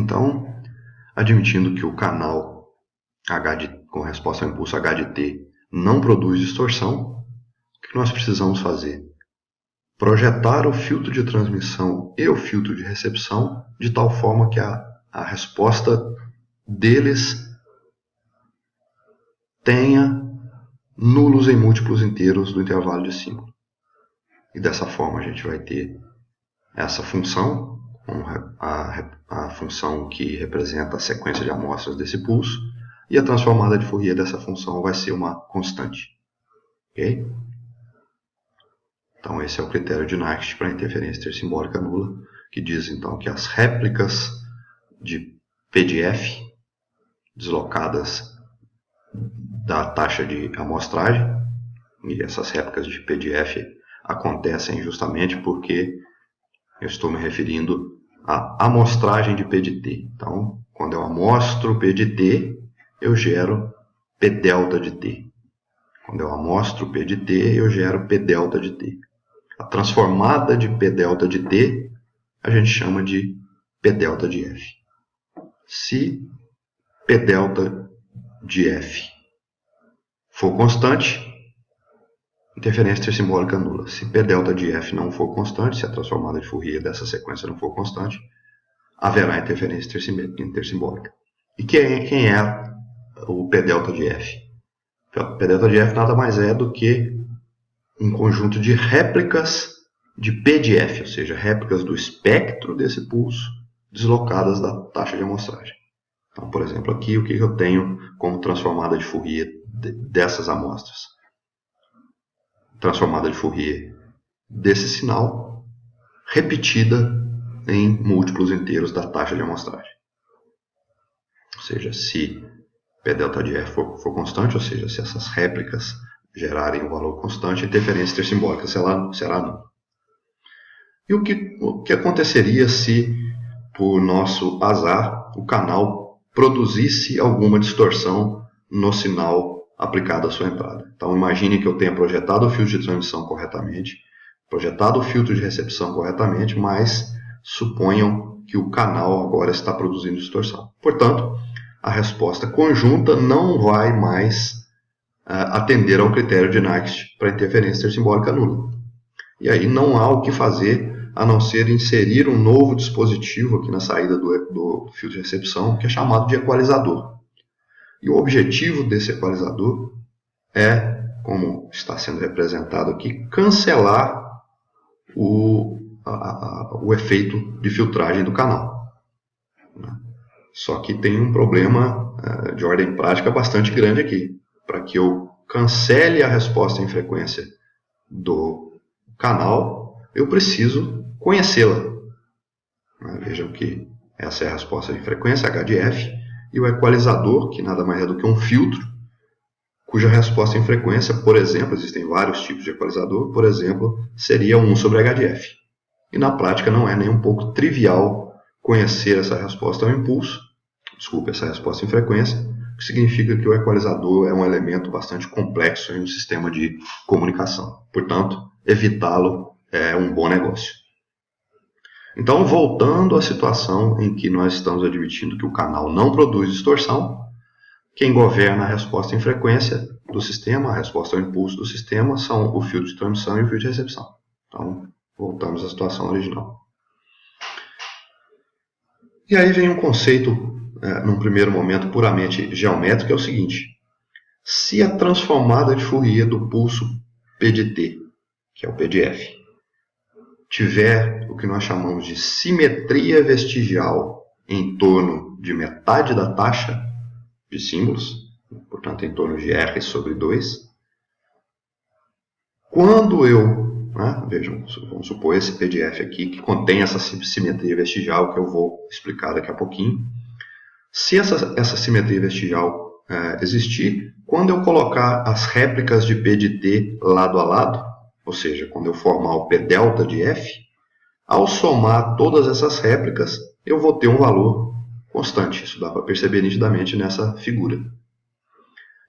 Então, admitindo que o canal com resposta ao impulso H de T não produz distorção, o que nós precisamos fazer? Projetar o filtro de transmissão e o filtro de recepção de tal forma que a resposta deles tenha nulos em múltiplos inteiros do intervalo de símbolo. E dessa forma a gente vai ter essa função, a função que representa a sequência de amostras desse pulso, e a transformada de Fourier dessa função vai ser uma constante. Ok? Então esse é o critério de Nacht para a interferência intersimbólica nula, que diz então que as réplicas de P de F deslocadas da taxa de amostragem, e essas réplicas de P de F acontecem justamente porque eu estou me referindo à amostragem de P de T. Então, quando eu amostro P de T, eu gero P delta de T. Quando eu amostro P de T, eu gero P delta de T. A transformada de P delta de T, a gente chama de P delta de F. Se P delta de F for constante, interferência intersimbólica nula. Se P delta de F não for constante, se a transformada de Fourier dessa sequência não for constante, haverá interferência intersimbólica. E quem é o P delta de F? O P delta de F nada mais é do que um conjunto de réplicas de P de F, ou seja, réplicas do espectro desse pulso deslocadas da taxa de amostragem. Então, por exemplo, aqui o que eu tenho como transformada de Fourier dessas amostras? Transformada de Fourier desse sinal repetida em múltiplos inteiros da taxa de amostragem. Ou seja, se P delta de F for constante, ou seja, se essas réplicas gerarem um valor constante, a interferência intersimbólica será nula. E o que aconteceria se, por nosso azar, o canal produzisse alguma distorção no sinal aplicado à sua entrada? Então imagine que eu tenha projetado o filtro de transmissão corretamente, projetado o filtro de recepção corretamente, mas suponham que o canal agora está produzindo distorção. Portanto, a resposta conjunta não vai mais atender ao critério de Nacht para interferência intersimbólica nula. E aí não há o que fazer a não ser inserir um novo dispositivo aqui na saída do filtro de recepção, que é chamado de equalizador. E o objetivo desse equalizador é, como está sendo representado aqui, cancelar o efeito de filtragem do canal. Só que tem um problema de ordem prática bastante grande aqui. Para que eu cancele a resposta em frequência do canal, eu preciso conhecê-la. Vejam que essa é a resposta de frequência, H de F, e o equalizador, que nada mais é do que um filtro, cuja resposta em frequência, por exemplo, existem vários tipos de equalizador, por exemplo, seria 1 sobre H de F. E na prática não é nem um pouco trivial conhecer essa resposta ao impulso, essa resposta em frequência, o que significa que o equalizador é um elemento bastante complexo em um sistema de comunicação. Portanto, evitá-lo é um bom negócio. Então, voltando à situação em que nós estamos admitindo que o canal não produz distorção, quem governa a resposta em frequência do sistema, a resposta ao impulso do sistema, são o filtro de transmissão e o filtro de recepção. Então, voltamos à situação original. E aí vem um conceito, num primeiro momento, puramente geométrico, que é o seguinte. Se a transformada de Fourier do pulso P de T, que é o P de F, tiver o que nós chamamos de simetria vestigial em torno de metade da taxa de símbolos, portanto em torno de R sobre 2, quando eu, vejam, vamos supor esse P de F aqui, que contém essa simetria vestigial que eu vou explicar daqui a pouquinho, se essa simetria vestigial existir, quando eu colocar as réplicas de P de T lado a lado, ou seja, quando eu formar o P delta de F, ao somar todas essas réplicas, eu vou ter um valor constante. Isso dá para perceber nitidamente nessa figura.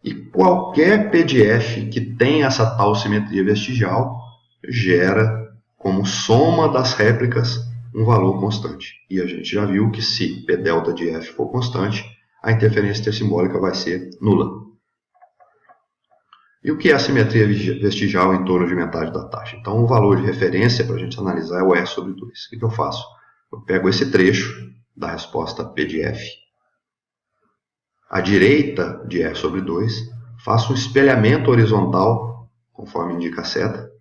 E qualquer P de F que tenha essa tal simetria vestigial gera, como soma das réplicas, um valor constante. E a gente já viu que se P delta de F for constante, a interferência intersimbólica vai ser nula. E o que é a simetria vestigial em torno de metade da taxa? Então, o valor de referência para a gente analisar é o R sobre 2. O que eu faço? Eu pego esse trecho da resposta P de F, à direita de R sobre 2, faço um espelhamento horizontal, conforme indica a seta.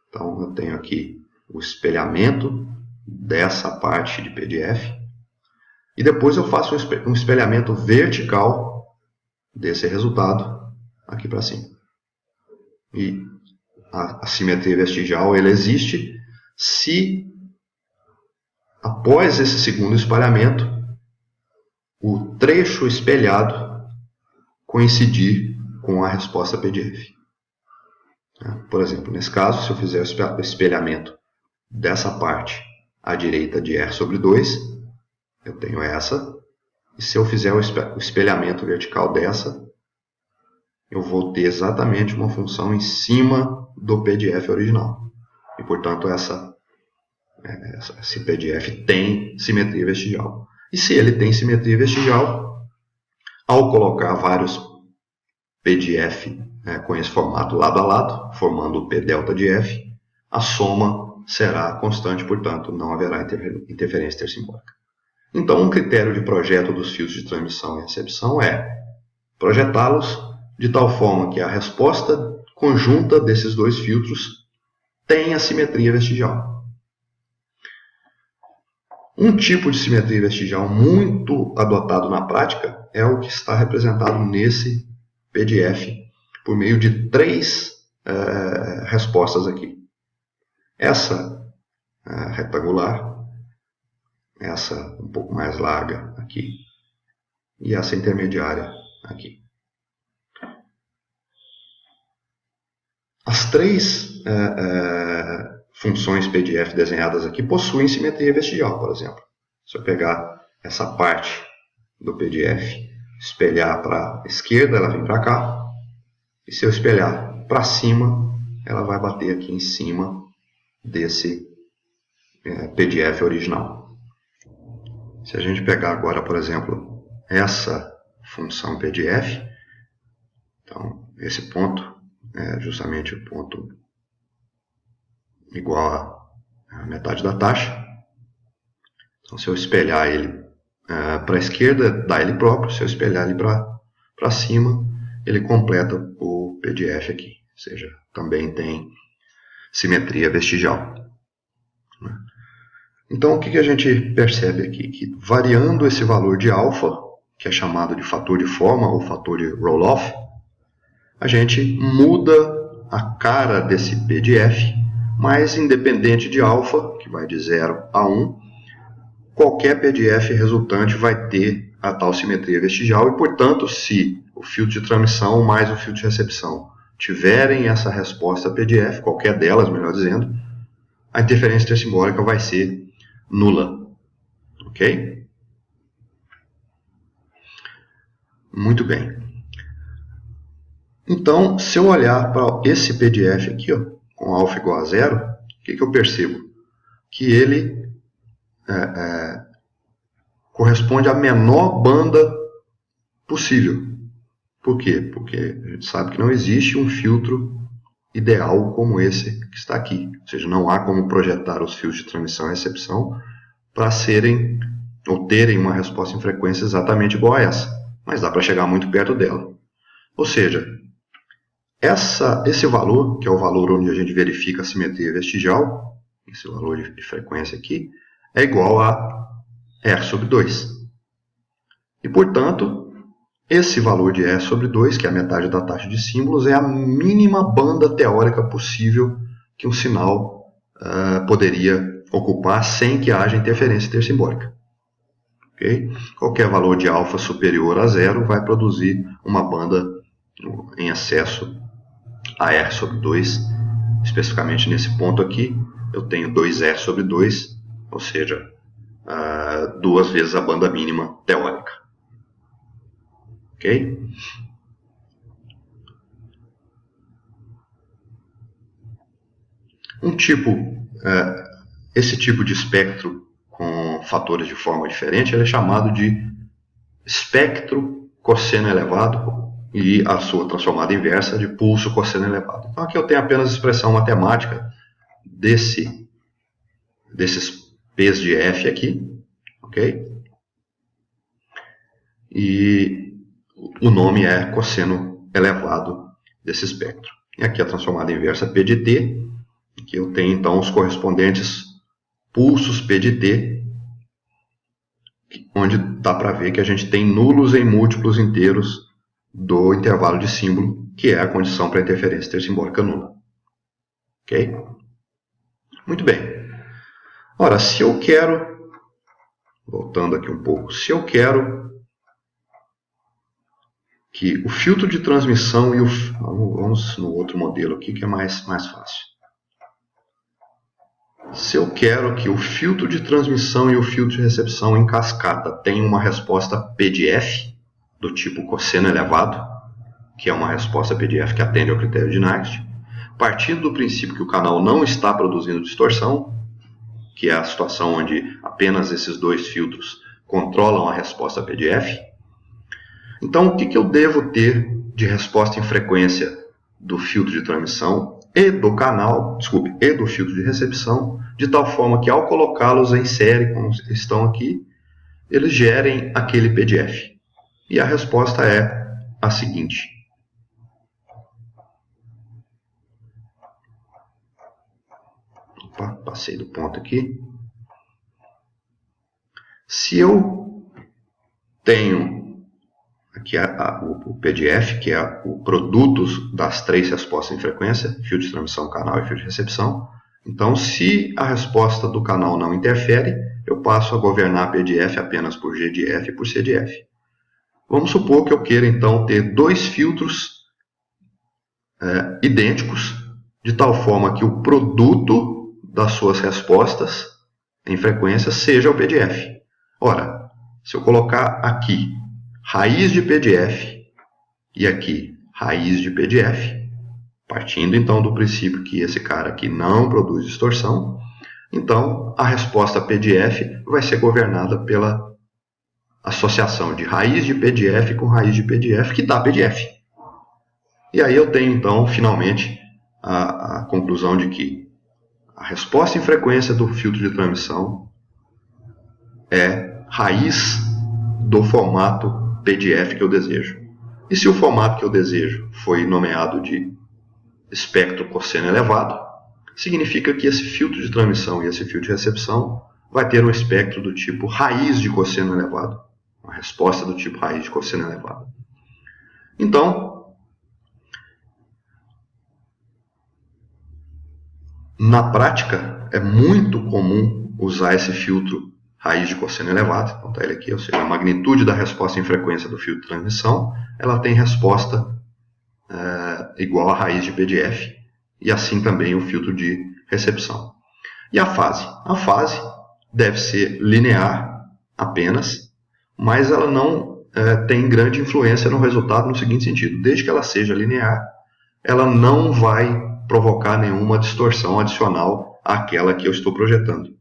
Então, eu tenho aqui o espelhamento dessa parte de P de F, e depois eu faço um espelhamento vertical desse resultado aqui para cima. E a simetria vestigial ela existe se, após esse segundo espalhamento, o trecho espelhado coincidir com a resposta PDF. Por exemplo, nesse caso, se eu fizer o espelhamento dessa parte à direita de R sobre 2, eu tenho essa, e se eu fizer o espelhamento vertical dessa, eu vou ter exatamente uma função em cima do PDF original. E, portanto, esse PDF tem simetria vestigial. E se ele tem simetria vestigial, ao colocar vários PDF com esse formato lado a lado, formando o P delta de F, a soma será constante, portanto, não haverá interferência intersimbólica. Então, um critério de projeto dos fios de transmissão e recepção é projetá-los de tal forma que a resposta conjunta desses dois filtros tenha simetria vestigial. Um tipo de simetria vestigial muito adotado na prática é o que está representado nesse PDF por meio de 3 respostas aqui. Essa retangular, essa um pouco mais larga aqui e essa intermediária aqui. As 3 funções PDF desenhadas aqui possuem simetria vestigial, por exemplo. Se eu pegar essa parte do PDF, espelhar para a esquerda, ela vem para cá. E se eu espelhar para cima, ela vai bater aqui em cima desse PDF original. Se a gente pegar agora, por exemplo, essa função PDF, então esse ponto é justamente o ponto igual a metade da taxa. Então, se eu espelhar ele para a esquerda, dá ele próprio. Se eu espelhar ele para cima, ele completa o PDF aqui. Ou seja, também tem simetria vestigial. Então, o que a gente percebe aqui? Que variando esse valor de alfa, que é chamado de fator de forma ou fator de roll-off, a gente muda a cara desse PDF, mas independente de alfa, que vai de 0 a 1, qualquer PDF resultante vai ter a tal simetria vestigial e, portanto, se o filtro de transmissão mais o filtro de recepção tiverem essa resposta PDF, qualquer delas, melhor dizendo, a interferência intersimbólica vai ser nula. Ok? Muito bem. Então, se eu olhar para esse PDF aqui, ó, com alfa igual a 0, o que eu percebo? Que ele corresponde à menor banda possível. Por quê? Porque a gente sabe que não existe um filtro ideal como esse que está aqui. Ou seja, não há como projetar os fios de transmissão e recepção para serem ou terem uma resposta em frequência exatamente igual a essa. Mas dá para chegar muito perto dela. Ou seja, esse valor, que é o valor onde a gente verifica a simetria vestigial, esse valor de frequência aqui, é igual a R sobre 2. E, portanto, esse valor de R sobre 2, que é a metade da taxa de símbolos, é a mínima banda teórica possível que um sinal poderia ocupar sem que haja interferência intersimbólica. Okay? Qualquer valor de alfa superior a 0 vai produzir uma banda em excesso a R sobre 2. Especificamente nesse ponto aqui, eu tenho 2R sobre 2, ou seja, 2 vezes a banda mínima teórica. Ok? Esse tipo de espectro com fatores de forma diferente, ele é chamado de espectro cosseno elevado e a sua transformada inversa de pulso cosseno elevado. Então aqui eu tenho apenas a expressão matemática desses P's de F aqui, ok? E o nome é cosseno elevado desse espectro. E aqui a transformada inversa P de T, que eu tenho então os correspondentes pulsos P de T, onde dá para ver que a gente tem nulos em múltiplos inteiros do intervalo de símbolo, que é a condição para a interferência intersimbólica nula. Ok? Muito bem. Ora, se eu quero, voltando aqui um pouco, se eu quero que o filtro de transmissão e o... Vamos no outro modelo aqui que é mais fácil. Se eu quero que o filtro de transmissão e o filtro de recepção em cascata tenham uma resposta P de F, do tipo cosseno elevado, que é uma resposta P de F que atende ao critério de Nyquist, partindo do princípio que o canal não está produzindo distorção, que é a situação onde apenas esses dois filtros controlam a resposta P de F, então o que eu devo ter de resposta em frequência do filtro de transmissão e do canal, e do filtro de recepção, de tal forma que ao colocá-los em série, como estão aqui, eles gerem aquele P de F. E a resposta é a seguinte. Opa, passei do ponto aqui. Se eu tenho aqui o P de F, que é o produto das três respostas em frequência, filtro de transmissão, canal e filtro de recepção. Então, se a resposta do canal não interfere, eu passo a governar P de F apenas por G de F e por C de F. Vamos supor que eu queira, então, ter dois filtros idênticos, de tal forma que o produto das suas respostas em frequência seja o P de F. Ora, se eu colocar aqui raiz de P de F e aqui raiz de P de F, partindo então do princípio que esse cara aqui não produz distorção, então a resposta P de F vai ser governada pela associação de raiz de P de F com raiz de P de F, que dá P de F. E aí eu tenho então finalmente a conclusão de que a resposta em frequência do filtro de transmissão é raiz do formato P de F que eu desejo. E se o formato que eu desejo foi nomeado de espectro cosseno elevado, significa que esse filtro de transmissão e esse filtro de recepção vai ter um espectro do tipo raiz de cosseno elevado, uma resposta do tipo raiz de cosseno elevado. Então, na prática, é muito comum usar esse filtro raiz de cosseno elevado, então está ele aqui, ou seja, a magnitude da resposta em frequência do filtro de transmissão, ela tem resposta igual a raiz de P de F, e assim também o filtro de recepção. E a fase? A fase deve ser linear apenas, mas ela não tem grande influência no resultado no seguinte sentido, desde que ela seja linear, ela não vai provocar nenhuma distorção adicional àquela que eu estou projetando.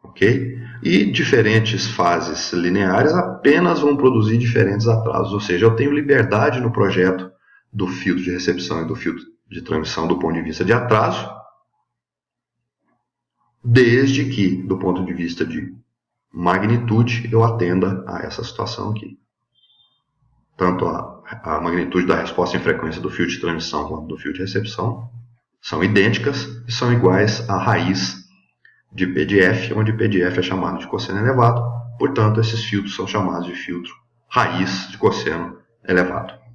Ok? E diferentes fases lineares apenas vão produzir diferentes atrasos, ou seja, eu tenho liberdade no projeto do filtro de recepção e do filtro de transmissão do ponto de vista de atraso, desde que, do ponto de vista de magnitude, eu atenda a essa situação aqui. Tanto a magnitude da resposta em frequência do filtro de transmissão quanto do filtro de recepção são idênticas e são iguais à raiz de P de F, onde P de F é chamado de cosseno elevado, portanto esses filtros são chamados de filtro raiz de cosseno elevado.